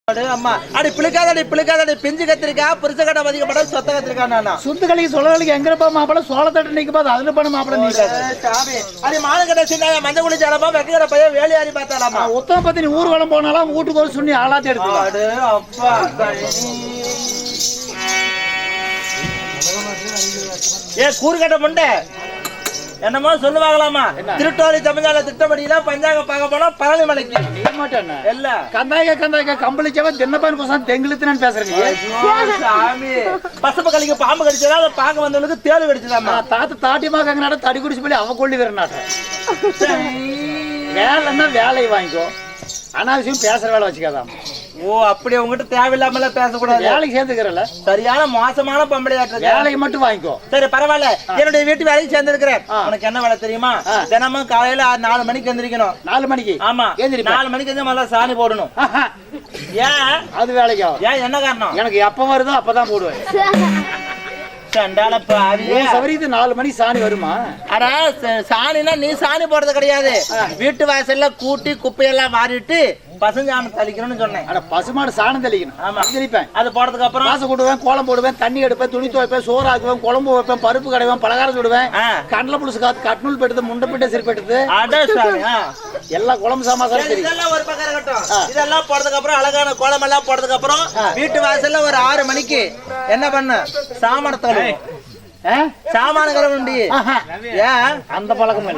அடி பிள்ளைக்காதடி பிஞ்சு கத்திரிக்கா புரிச கடை அதிகப்பட சொத்த கத்திரிக்கா சுத்துக்களுக்கு சொல்லலுக்கு எங்கப்பா மாப்பிள சோளத்தட்டு நிக்க போது அதுல பண்ண மாப்பிள நீ சாமி அடி மானகடை சின்ன மஞ்சள் குளிச்சு அடப்பா வெக்கற பையன் வேலையாரி பார்த்தாலாமா ஒத்தம் பத்தி நீ ஊர்வலம் போனாலும் வீட்டுக்கு ஒரு சுண்ணி ஆளாத்தி எடுத்து அடே அப்பா ஏ கூறுகட்ட முண்டை என்னமோ சொல்லுவாங்களாமா திருட்டோரி தமிழ்நாடு திட்டப்படியில பஞ்சாங்க பார்க்க போனா பழனி மலைக்கு இல்ல கந்தாய்க்க கம்பளிச்சவ தின்னப்பான் பசங்க தெங்கிலுத்துன்னு பேசுறீங்க சாமி பசப்ப கலிக்கு பாம்பு கடிச்சதா அதை பார்க்க வந்தவனுக்கு தேளு கடிச்சதாமா தாட்டிமா கங்கனாட தடி குடிச்சு போய் அவ கொள்ளி வரனாட்ட வேலைன்னா வேலையை வாங்கிக்கோ அனாவசியம் பேசுற வேலை வச்சுக்காதாம் ஓ அப்படி உங்ககிட்ட தேவையில்லாமல பேசக்கூடாது வேலைக்கு சேர்ந்துக்கிறல சரியான மோசமான பொம்பளையாட்டு வேலைக்கு மட்டும் வாங்கிக்கோ சரி பரவாயில்ல என்னுடைய வீட்டு வேலைக்கு சேர்ந்திருக்கிறேன் உனக்கு என்ன வேலை தெரியுமா தினமும் காலையில 4 மணிக்கு எந்திரிக்கணும் 4 மணிக்கு ஆமா 4 மணிக்கு வந்து முதல்ல சாணி போடணும் ஏன் அது வேலைக்கா ஏன் என்ன காரணம் எனக்கு எப்ப வருதோ அப்பதான் போடுவேன் சவரிக்கு 4 மணி சாணி வருமா அட சாணினா நீ சாணி போடுறது கிடையாது வீட்டு வாசல்ல கூட்டி குப்பையெல்லாம் மாறிட்டு பசுஞ்சாணம் தெளிக்கணும்னு சொன்னேன் அட பசுமாடு சாணம் தெளிக்கணும் ஆமா தெளிப்பேன் அது போடுறதுக்கு அப்புறம் மாசம் கூடுவேன் கோலம் போடுவேன் தண்ணி எடுப்பேன் துணி துவைப்பேன் சோறு ஆக்குவேன் குழம்பு வைப்பேன் பருப்பு கடைவேன் பலகாரம் சுடுவேன் கடலை புளுசு காத்து கட்நூல் பெடுத்து முண்டை பிட்டை சிறுபெடுத்து எல்லாம் குழம்பு சாமான் இதெல்லாம் ஒரு பக்கம் இருக்கட்டும் இதெல்லாம் போடுறதுக்கு அப்புறம் அழகான கோலம் எல்லாம் போடுறதுக்கு அப்புறம் வீட்டு வாசல்ல ஒரு 6 மணிக்கு என்ன பண்ண சாமணத்தை சாமான கலவுண்டி ஏன் அந்த பழக்கம்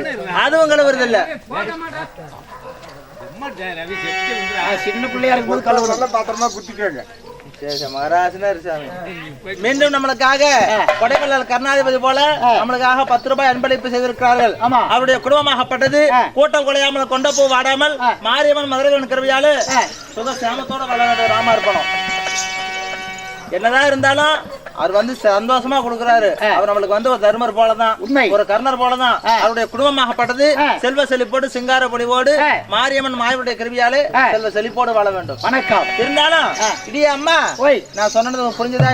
அதுவும் கலவுறது இல்ல சின்ன பிள்ளையா இருக்கும்போது கழுவு நல்லா பாத்திரமா குத்திக்கோங்க மீண்டும் நம்மளுக்காக கொடைக்கானல் கருணாதிபதி போல நம்மளுக்காக 10 ரூபாய் அன்பளிப்பு செய்திருக்கிறார்கள் அவருடைய குடும்பமாகப்பட்டது கூட்டம் குலையாமல் கொண்ட பூ வாடாமல் மாரியம்மன் மதுரைவன் கருவியால சுக சேமத்தோட வள வேண்டிய ராமா இருப்பணும் என்னதான் இருந்தாலும் அவர் வந்து சந்தோஷமா கொடுக்குறாரு அவர் நம்மளுக்கு வந்து ஒரு தர்மர் போலதான் ஒரு கர்ணர் போலதான் அவருடைய குடும்பமாகப்பட்டது செல்வ செழிப்போடு சிங்கார பொடிவோடு மாரியம்மன் மாயவுடைய கருவியாலே செல்வ செழிப்போடு வாழ வேண்டும் வணக்கம் இருந்தாலும் இடியே அம்மா நான் சொன்னது புரிஞ்சதா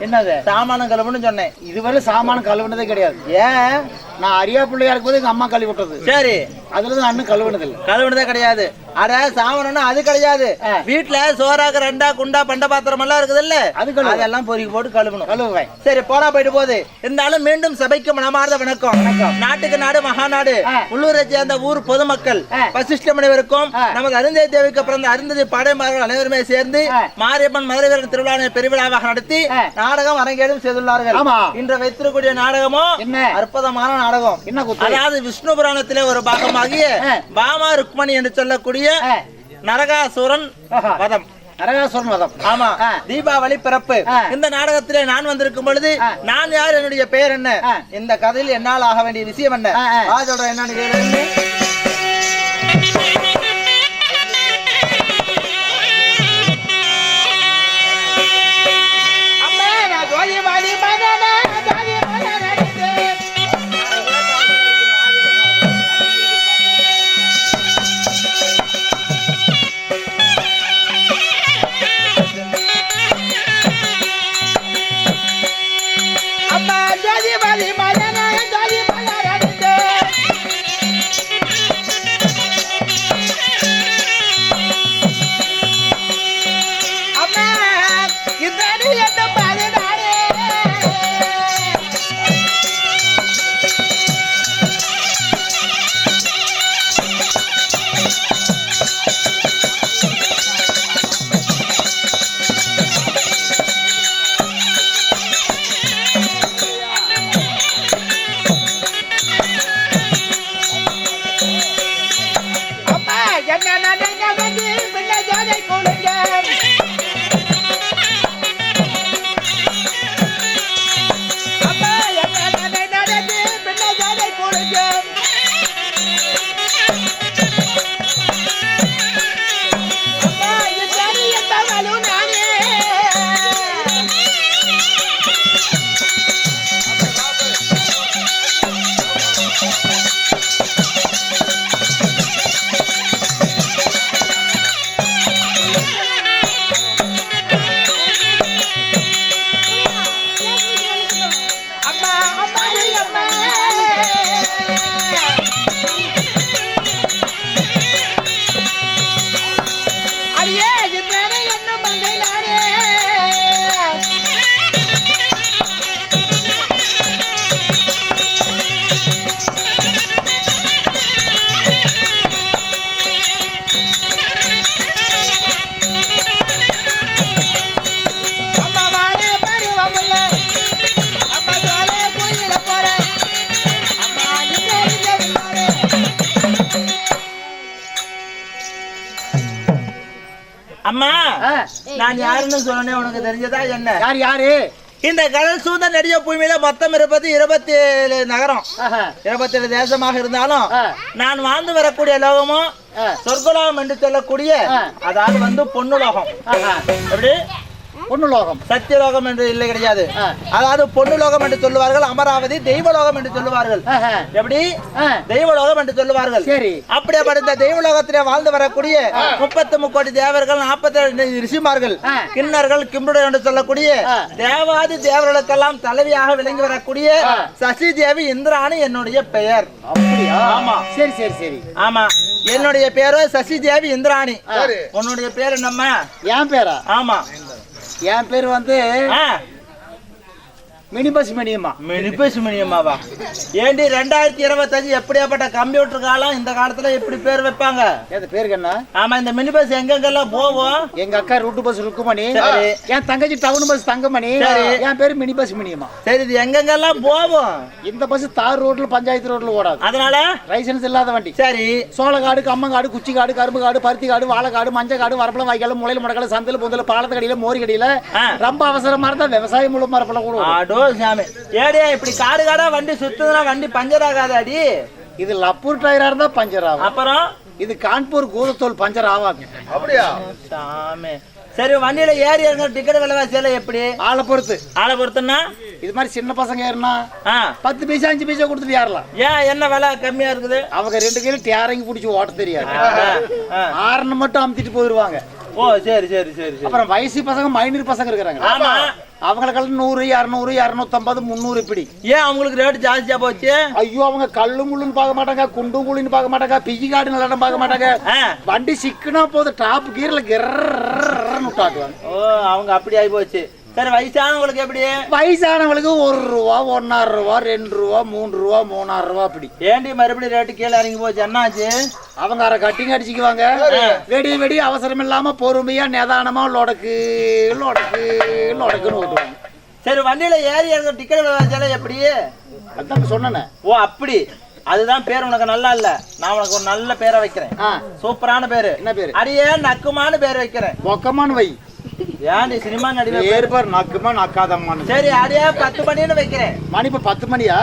என்னது சாமானம் கழுவுன்னு சொன்னேன் இதுவரை சாமானம் கழுவுனதே கிடையாது ஏன் நான் அரியா பிள்ளையா இருக்கும்போது எங்க அம்மா கழுவி விட்டது சரி அதுலதான் அண்ணன் கழுவுனதே கிடையாது அட சாமானம்னா அது கிடையாது வீட்டுல சோறாக்கு 2 குண்டா பண்ட பாத்திரம் எல்லாம் இருக்குது இல்ல அதெல்லாம் பொறுக்கி போட்டு கழுவுவேன் சரி போனா போயிட்டு போகுது இருந்தாலும் மீண்டும் சபைக்கு மனமார்ந்த வணக்கம் நாட்டுக்கு நாடு மகாநாடு உள்ளூரை சேர்ந்த ஊர் பொதுமக்கள் வசிஷ்ட முனிவருக்கும் நமது அருந்ததி தேவிக்கு பிறந்த அருந்ததி பாடைமார்கள் அனைவருமே சேர்ந்து மாரியம்மன் மதுரை வீரன் திருவிழா பெருவிழாவாக நடத்தி நாடகம் அரங்கேறும் செய்துள்ளார்கள் இன்று வைத்திருக்கக்கூடிய நாடகமோ அற்புதமான நாடகம் அதாவது விஷ்ணு புராணத்திலே ஒரு பாகமாகிய பாமா ருக்மணி என்று சொல்லக்கூடிய நரகாசுரன் வதம் ஆமா தீபாவளி பிறப்பு இந்த நாடகத்திலே நான் வந்திருக்கும் பொழுது நான் யார் என்னுடைய பெயர் என்ன இந்த கதையில் என்னால் ஆக வேண்டிய விஷயம் என்ன சொல்றேன் என்னன்னு அம்மா நான் யாருன்னு சொன்னேன் உனக்கு தெரிஞ்சதா என்ன? யாரு? இந்த கடல் சூழ்ந்த நெடிய பூமியில மொத்தம் இருப்பது 27 நகரம், 27 தேசமாக இருந்தாலும் நான் வாழ்ந்து வரக்கூடிய லோகமும் சொர்க்கலோகம் என்று சொல்லக்கூடிய அதாவது பொன்னுலோகம். எப்படி? பொன்னுலோகம், சத்தியலோகம் என்று இல்லை கிடையாது. அதாவது பொன்னுலோகம் என்று சொல்லுவார்கள், அமராவதி தெய்வலோகம் என்று சொல்லுவார்கள். எப்படி? தெய்வலோகம் என்று சொல்லுவார்கள். சரி. அப்படிப்பட்ட தெய்வலோகத்திலே வாழ்ந்து வரக்கூடிய 33 கோடி தேவர்கள், 42 ரிஷிமார்கள், கிண்ணர்கள், கிம்புடர் என்று சொல்லக்கூடிய தேவாதி தேவர்களுக்கெல்லாம் தலைவியாக விளங்கி வரக்கூடிய சசி தேவி இந்திராணி என்னுடைய பெயர். அப்படியா? ஆமா. சரி சரி சரி. ஆமா, என்னுடைய பேரு சசி தேவி இந்திராணி. உன்னுடைய பேர் என்னம்மா? என் பேரா? ஆமா, என் பேர் மினிபஸ் மினியம்மா. மினிபஸ் மினியம்மாவா? ஏண்டி 2025 எப்படியாப்பட்ட கம்ப்யூட்டர் காலம், இந்த காலத்துல எப்படி பேர் வைப்பாங்க? பேருக்கு என்ன? ஆமா, இந்த மினி பஸ் எங்கெங்கெல்லாம் போவோம்? எங்க அக்கா ரூட் பஸ் ருக்குமணி, என் தங்கச்சி டவுன் பஸ் தங்கமணி, என் பேரு மினி பஸ் மினியம்மா. சரி, இது எங்கெங்கெல்லாம் போவோம்? இந்த பஸ் தார் ரோட்ல பஞ்சாயத்து ரோட்ல ஓடாது, அதனால லைசன்ஸ் இல்லாத வண்டி. சரி. சோளக்காடு, கம்மங்காடு, குச்சிக்காடு, கரும்பு காடு, பருத்தி காடு, வாழைக்காடு, மஞ்சள் காடு, வரப்பளம், வாய்க்கால, முளையில் முடக்கல, சந்தில பொந்தல, பாலத்து கடியில, மோரி கடியில, ரொம்ப அவசரமா இருந்தா விவசாயம் முழு மரப்பளம் கூட. சாமி, ஏடியா இப்படி காடு காடா வண்டி சுத்துதுன்னா வண்டி பஞ்சர் ஆகாதாடி? இது லப்பூர் டயரா இருந்தா பஞ்சர் ஆகும். அப்புறம் இது கான்பூர் கூதத்தோல் பஞ்சர் ஆகாது. அப்படியா? சாமி, சரி, வண்டியில ஏறி இறங்க டிக்கெட் விலைவாசி எல்லாம் எப்படி? ஆளை பொறுத்துன்னா இது மாதிரி சின்ன பசங்க ஏறினா 10 பைசா 5 பைசா கொடுத்துட்டு ஏறலாம். ஏன், என்ன விலை கம்மியா இருக்குது? அவங்க 2 கிலோ டேரங்கி பிடிச்சி ஓட்ட தெரியாது, ஆறுன்னு மட்டும் அமுத்திட்டு போயிடுவாங்க. ஓ, சரி சரி சரி. அப்புறம் வயசு பசங்க, மைனர் பசங்க இருக்கிறாங்க, அவங்களுக்கெல்லாம் 100, 200, 250, 300 இப்படி. ஏன் அவங்களுக்கு ரேட் ஜாஸ்தியா போச்சு? ஐயோ, அவங்க கல்லு முள்ளுன்னு பார்க்க மாட்டாங்க, குண்டும் குழின்னு பார்க்க மாட்டாங்க, பிஜி காடு நல்லா பார்க்க மாட்டாங்க. வண்டி சிக்குனா போது டாப் கீர்ல கிரன்னு விட்டாட்டுவாங்க. ஓ, அவங்க அப்படி ஆகி போச்சு. சரி, வயசானவங்களுக்கு எப்படி? வயசானவங்களுக்கு 1 ரூபா, 1.5 ரூபா, 2 ரூபா, 3 ரூபா, 3.5 ரூபா அப்படி. ஏண்டி மறுபடியும் ரேட்டு கீழே இறங்கி போச்சு? என்னாச்சு? அவங்க அரை கட்டிங் அடிச்சுக்குவாங்க. வெடி அவசரம் இல்லாம பொறுமையா நிதானமா லொடக்கு லொடக்கு லொடக்குன்னு ஓட்டுவாங்க. சரி, வண்டியில ஏறி இறங்க டிக்கெட் விலைவாசியெல்லாம் எப்படி? அதான் சொன்னேன். ஓ, அப்படி. அதுதான் பேர் உனக்கு நல்லா இல்ல. நான் உனக்கு ஒரு நல்ல பேரை வைக்கிறேன், சூப்பரான பேரு. என்ன பேரு? அடியே நக்குமான்னு பேர் வைக்கிறேன். பொக்கமான்னு வை. ஏன் சினிமா நடிகை பேர் நக்குமா நக்காதம்மான்னு? சரி, அடியே 10 மணின்னு வைக்கிறேன். மணி இப்ப 10 மணியா?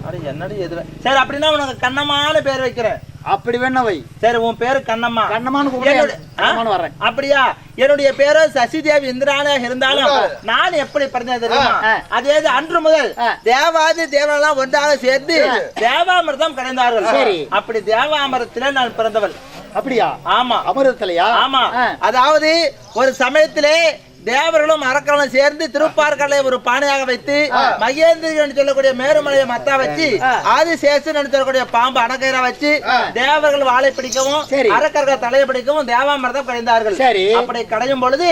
அடி என்னடி எது? சரி, அப்படின்னா உனக்கு கண்ணம்மான்னு பேர் வைக்கிறேன். அப்படி வேணா வை. சரி, உன் பேரு கண்ணம்மா. கண்ணம்மான்னு வர்றேன். அப்படியா? என்னுடைய பேரு சசிதேவி இந்திராணியாக இருந்தாலும் நான் எப்படி பிறந்தது தெரியுமா? அதே அன்று முதல் தேவாதி தேவரெல்லாம் ஒன்றாக சேர்ந்து தேவாமிர்தம் கடைந்தார்கள். சரி, அப்படி தேவாமிரத்திலே நான் பிறந்தவள். அப்படியா? ஆமா. அமிர்தத்திலையா? ஆமா. அதாவது ஒரு சமயத்திலே தேவர்களும் அரக்கர்களும் சேர்ந்து திருப்பார்களை ஒரு பானையாக வைத்து மகேந்திரன் சொல்லக்கூடிய மேருமலையை மத்தா வச்சு ஆதிசேஷன் சொல்லக்கூடிய பாம்பு அணக்கயிறா வச்சு தேவர்கள் வாழை பிடிக்கவும் அரக்கர்கள் தலையை பிடிக்கவும் தேவாமிர்தம் கடைந்தார்கள். அப்படி கடையும் பொழுது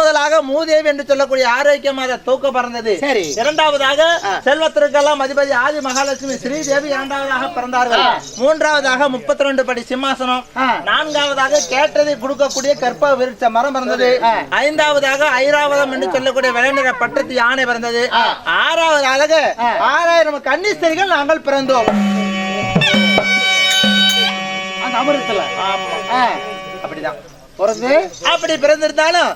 முதலாக மூதேவி என்று சொல்லக்கூடிய ஆரோக்கியமாக தூக்க பிறந்தது. இரண்டாவதாக செல்வத்திற்கெல்லாம் அதிபதி ஆதி மகாலட்சுமி ஸ்ரீதேவி இரண்டாவதாக பிறந்தார்கள். மூன்றாவதாக 32 படி சிம்மாசனம். நான்காவதாக கேட்டதை கொடுக்கக்கூடிய கற்ப விருட்ச மரம் பிறந்தது. ஐந்தாவதாக ஐராவதம் என்று சொல்லக்கூடிய விளைநிற பட்டத்து யானை பிறந்தது. ஆறாவதாக 6000 கன்னிஸ்திரிகள் நாங்கள் பிறந்தோம். அமிர்தத்துல அப்படிதான் பிறந்து. அப்படி பிறந்திருந்தாலும்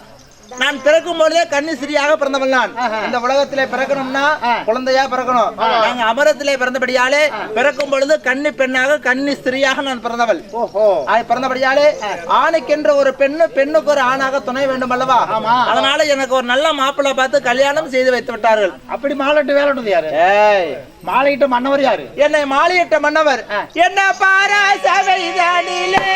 நான் பிறக்கும் பொழுதே கன்னிஸ்திரியாக பிறந்தவள். நான் இந்த உலகத்திலே பிறக்கணும்னா குழந்தையா பிறக்கணும். நாங்க அமரத்திலே பிறந்தபடியாலே பிறக்கும் பொழுது கன்னி பெண்ணாக கன்னிஸ்திரியாக நான் பிறந்தவள். பிறந்தபடியாலே ஆணுக்கென்ற ஒரு பெண்ணு, பெண்ணுக்கு ஒரு ஆணாக துணை வேண்டும் அல்லவா? அதனால எனக்கு ஒரு நல்ல மாப்பிள்ளை பார்த்து கல்யாணம் செய்து வைத்து விட்டார்கள். அப்படி மாலையிட்டு வேலை யாரு? மாலையிட்ட மன்னவர் யாரு? என்னை மாலையிட்ட மன்னவர் என்ன பாரா சபைதானிலே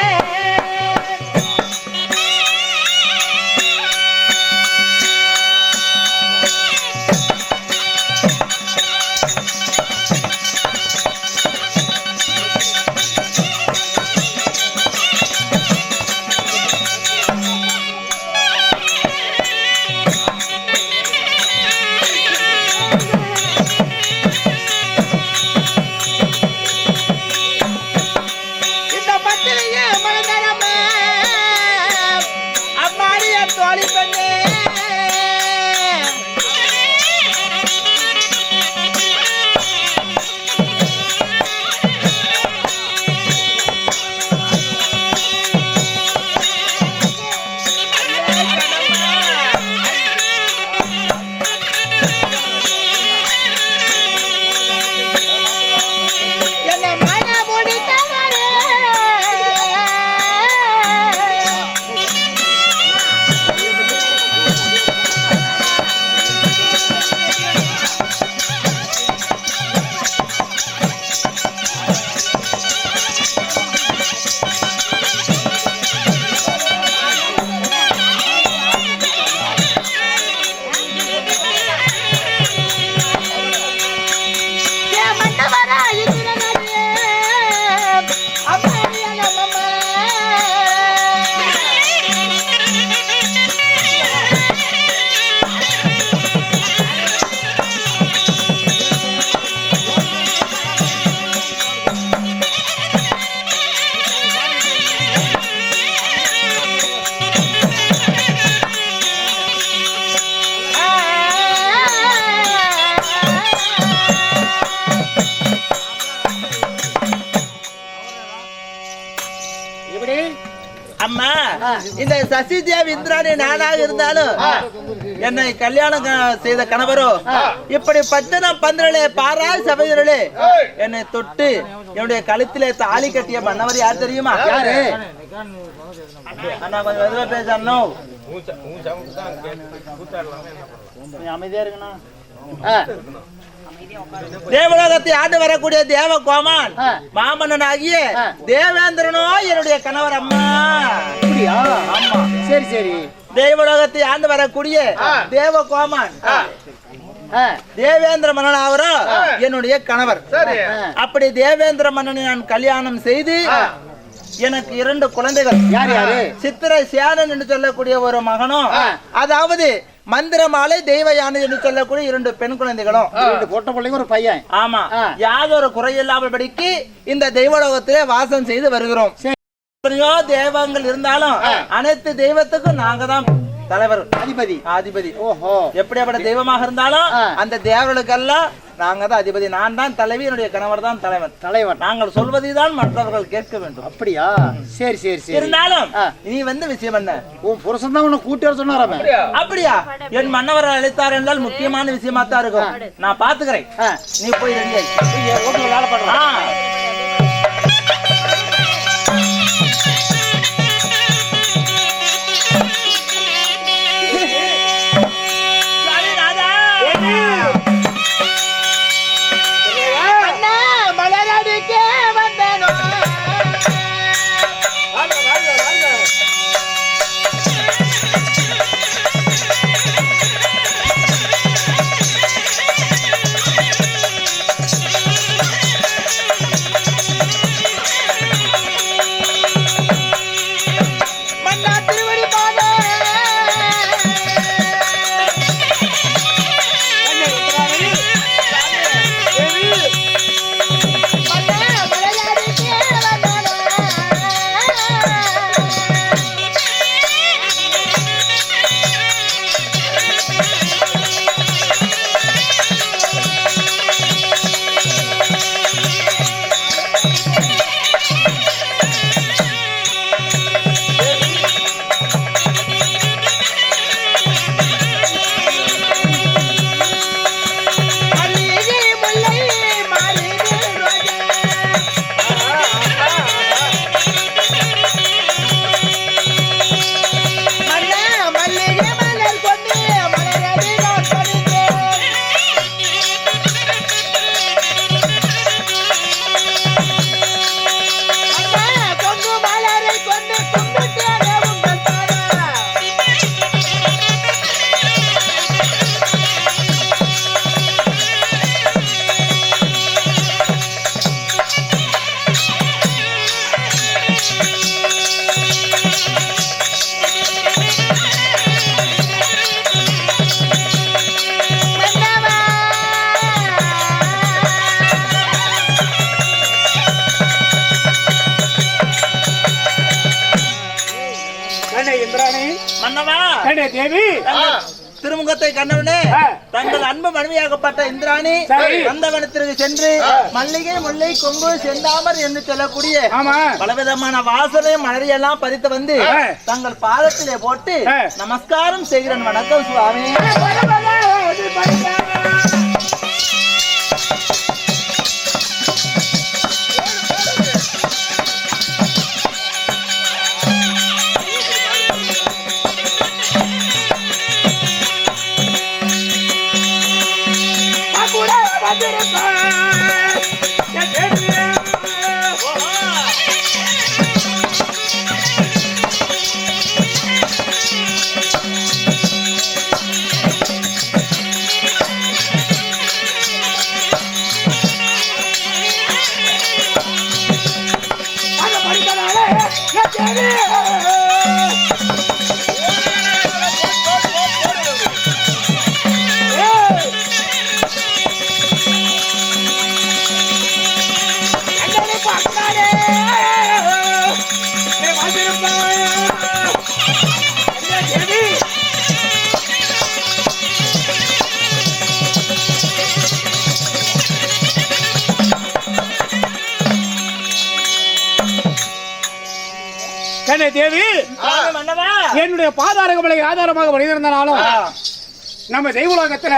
எப்படி அம்மா இந்த சசி தேவி இந்திராணி நானாக இருந்தாலும் என்னை கல்யாணம் செய்த கணவரோ இப்படி பச்சனை பந்தலே பாராய் சபையிலே என்னை தொட்டு என்னுடைய கழுத்திலே தாலி கட்டிய மன்னவர் யார் தெரியுமா? யாரு? அண்ணா கொஞ்சம் மெதுவா பேசணும். அமைதியா இருக்குண்ணா. தேவலோகத்தை ஆண்டு வரக்கூடிய தேவ கோமான் மாமன்னன் ஆகிய தேவேந்திரனோ என்னுடைய கணவர். அம்மா அப்படியா? ஆமா. சரி சரி. தேவலோகத்தை ஆண்டு வரக்கூடிய தேவ கோமான் தேவேந்திர மன்னன் அவரோ என்னுடைய கணவர். அப்படி தேவேந்திர மன்னனை நான் கல்யாணம் செய்து எனக்கு 2 குழந்தைகள். யார் யாரு? சித்திரை சேனன் என்று சொல்லக்கூடிய ஒரு மகனும், அதாவது மந்திரமாலை தெய்வ யானை என்று சொல்லக்கூடிய 2 பெண் குழந்தைகளும், 2 பொட்ட பிள்ளைங்க ஒரு பையன். ஆமா. யாதொரு குறையில்லாமல் படிக்கு இந்த தெய்வலோகத்திலே வாசம் செய்து வருகிறோம். எத்தனையோ தெய்வங்கள் இருந்தாலும் அனைத்து தெய்வத்துக்கும் நாங்க தான் தலைவர், அதிபதி. ஓஹோ. எப்படியாப்பட்ட தெய்வமாக இருந்தாலும் அந்த தேவர்களுக்கெல்லாம் நாங்க தான் அதிபதி. நான் தான் தலைவி, என்னுடைய கணவர் தான் தலைவர். நாங்கள் சொல்வதைதான் மற்றவர்கள் கேட்க வேண்டும். அப்படியா? சரி சரி சரி. இருந்தாலும் நீ வந்து விஷயம் என்ன? உன் புருஷன் தான் உன்னை கூட்டி வர சொன்னாராமே. அப்படியா? என் மன்னவர் அழைத்தார் என்றால் முக்கியமான விஷயமா தான் இருக்கும். நான் பாத்துக்கிறேன். நீ போய் ரெடி ஆகி வேலை பண்ற. திருமுகத்தை கண்டவனே தங்கள் அன்பு மனைவியாகப்பட்ட இந்திராணி நந்தவனத்திற்கு சென்று மல்லிகை முல்லை கொங்கு செந்தாமர் என்று சொல்லக்கூடிய பலவிதமான வாசனை மலரையெல்லாம் பறித்து வந்து தங்கள் பாதத்திலே போட்டு நமஸ்காரம் செய்கிறேன். வணக்கம் சுவாமி. கண்ணே தேவி, மன்னவா, என்னுடைய பாதாரங்களை ஆதாரமாக வழிந்திருந்தாலும் நம்ம தெய்வலோகத்துல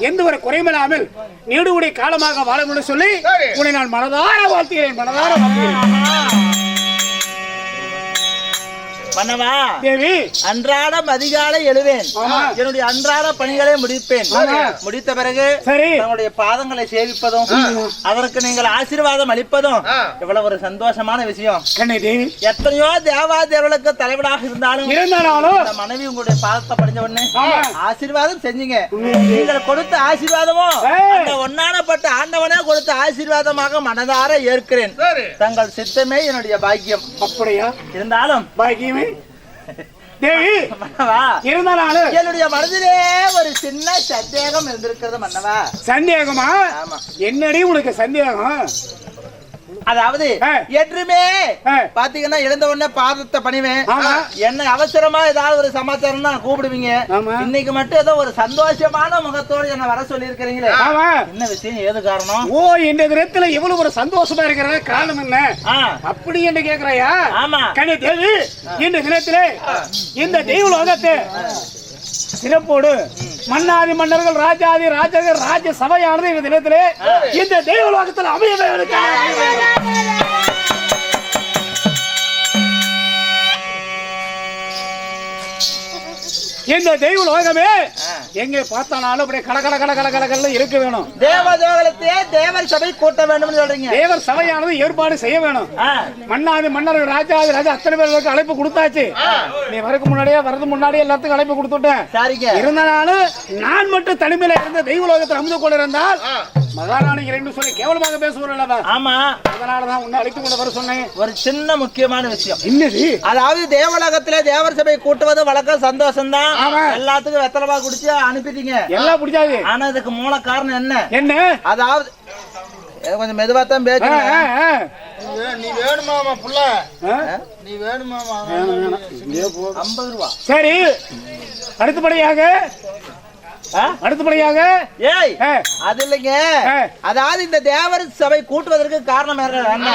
எந்த ஒரு குறைமில்லாமல் நீடுடைய காலமாக வாழணும்னு சொல்லி உன்னை நான் மனதார வாழ்த்துகிறேன். மனதார வாழ்த்துகிறேன் மன்னவா. தேவி, அன்றாடம் அதிகாலை எழுவேன், என்னுடைய அன்றாட பணிகளை முடிப்பேன். முடித்த பிறகு தங்களுடைய பாதங்களை சேவிப்பதும் அதற்கு நீங்கள் ஆசீர்வாதம் அளிப்பதும் எவ்வளவு ஒரு சந்தோஷமான விஷயம். எத்தனையோ தேவாதேவர்களுக்கு தலைவராக இருந்தாலும் மனைவி உங்களுடைய பாதத்தை படிஞ்ச உடனே ஆசீர்வாதம் செஞ்சீங்க. நீங்கள் கொடுத்த ஆசீர்வாதமும் அந்த ஒன்னானப்பட்ட ஆண்டவனே கொடுத்த ஆசீர்வாதமாக மனதார ஏற்கிறேன். தங்கள் சித்தமே என்னுடைய பாக்கியம். அப்படியா இருந்தாலும் பாக்கியமே தேவி, இருந்தாலும் என்னுடைய மனதிலே ஒரு சின்ன சந்தேகம் இருந்திருக்கிறது மன்னவா. சந்தேகமா? என்னடி உனக்கு சந்தேகம்? அதாவது என்றுமே பாத்தீங்கன்னா எழுந்த உடனே பாதத்தை பணிவேன். என்ன அவசரமா ஏதாவது ஒரு சமாச்சாரம் தான் கூப்பிடுவீங்க. இன்னைக்கு மட்டும் ஏதோ ஒரு சந்தோஷமான முகத்தோடு என்ன வர சொல்லி இருக்கிறீங்களே, என்ன விஷயம், ஏது காரணம்? ஓ, இந்த தினத்துல இவ்வளவு ஒரு சந்தோஷமா இருக்கிற காரணம் என்ன அப்படி என்று கேக்குறாயா? ஆமா கண்ணே தேவி, இந்த தினத்திலே இந்த தெய்வலோகத்தை சிறப்போடு மன்னாதி மன்னர்கள் ராஜாதி ராஜர்கள் ராஜ சபையானது இந்த தினத்திலே இந்த தெய்வலோகத்தில் அமையவே இந்த தெய்வலோகமே எங்க பார்த்தாலும் அப்படியே கலகல கலகல கலகல இருக்க வேணும். தேவலோகத்தையே தேவர் சபை கூட்ட வேண்டும் சொல்றீங்க. தேவர் சபையானது ஏற்பாடு செய்ய வேணும். மன்னாதி மன்னர்கள் ராஜாதி ராஜா அத்தனை பேருக்கு அழைப்பு கொடுத்தாச்சு. நீ வரக்கு முன்னாடியே எல்லாத்துக்கும் அழைப்பு கொடுத்துட்டேன். இருந்தாலும் நான் மட்டும் தனிமையில இருந்த தெய்வலோகத்தில் அமுது கொண்டு இருந்தால் மகாராணி இரண்டு சொல்லி கேவலமாக பேசுவோம். ஆமா, அதனாலதான் உன்னை அழைத்து கொண்டு வர சொன்னேன். ஒரு சின்ன முக்கியமான விஷயம் இன்னது, அதாவது தேவலோகத்திலே தேவர் சபை கூட்டுவது வழக்கம், சந்தோஷம் தான். எல்லாத்துக்கும் வெத்தலவா குடிச்சு அனுப்பிட்டீங்க, எல்லாம் பிடிச்சாது. ஆனா இதுக்கு மூல காரணம் என்ன? அதாவது கொஞ்சம் மெதுவா தான் பேசுங்க. நீ வேணுமாமா புள்ள, நீ வேணுமாமா 50 ரூபா. சரி, அடுத்தபடியாக ஏய் அது இல்லைங்க. அதாவது இந்த தேவர் சபை கூட்டுவதற்கு காரணம் என்ன?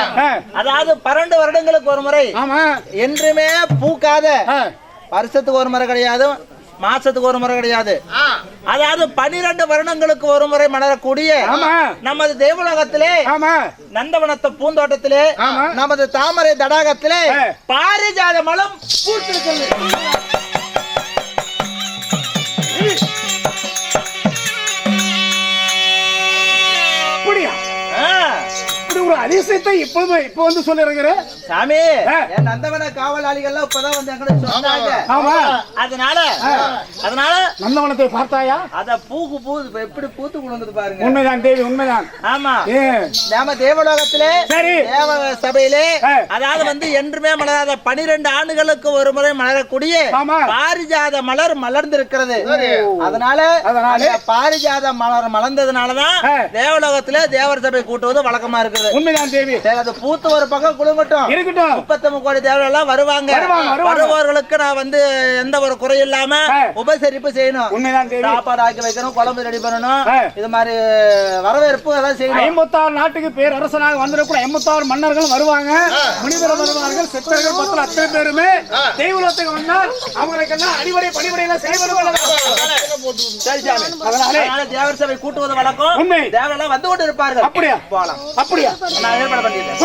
அதாவது 12 வருடங்களுக்கு ஒரு முறை என்றுமே பூக்காத, வருஷத்துக்கு ஒரு முறை கிடையாது, மாசத்துக்கு ஒரு முறை கிடையாது, அதாவது 12 வருடங்களுக்கு ஒரு முறை மலரக்கூடிய நமது தேவலோகத்திலே நந்தவனத்த பூந்தோட்டத்திலே நமது தாமரை தடாகத்திலே பாரிஜாத மலம் பூத்திருக்கிறது. ஒரு அதிசயத்தை இப்ப வந்து சொல்லிருக்கிற சாமி, என் நந்தவன காவலாளிகள் இப்பதான் வந்து எங்களை சொன்னாங்க. அதனால நந்தவனத்தை பார்த்தாயா? அத பூ எப்படி பூத்து குடுங்குது பாருங்க. உண்மைதான் தேவி, உண்மைதான். ஆமா, நாம தேவலோகத்திலே தேவ சபையிலே அதாவது வந்து என்றுமே மலராத 12 ஆண்டுகளுக்கு ஒரு முறை மலரக்கூடிய பாரிஜாத மலர் மலர்ந்திருக்கிறது. அதனால பாரிஜாத மலர் மலர்ந்ததுனாலதான் தேவலோகத்திலே தேவர் சபை கூட்டுவது வழக்கமா இருக்குது. உண்மைதான் தேவி. அது பூத்து ஒரு பக்கம் குலுங்கட்டும், இருக்கட்டும். 33 கோடி தேவர்கள் எல்லாம் வருவாங்க. வருபவர்களுக்கு நான் வந்து எந்த ஒரு குறை இல்லாம உபசரிப்பு செய்யணும். உண்மைதான் தேவி. சாப்பாடு ஆக்கி வைக்கணும், குழம்பு ரெடி பண்ணணும், இது மாதிரி வரவேற்பு எல்லாம் செய்யணும். 56 நாட்டுக்கு பேர் அரசனாக வந்திருக்கிற 56 மன்னர்கள் வருவாங்க, முனிவர் வருவார்கள், சித்தர்கள் பத்திர அத்தனை பேருமே தெய்வலோகத்துக்கு வந்தால் அவங்களுக்கு எல்லாம் அடிப்படை பணிபடையெல்லாம் செய்வது. சரி சாமி, அதனால தேவர் சபை கூட்டுவது வழக்கம். தேவரெல்லாம் வந்து கொண்டு இருப்பார்கள். அப்படியா? போலாம். அப்படியா? நான் ஏற்பாடு பண்ணிடுறேன்.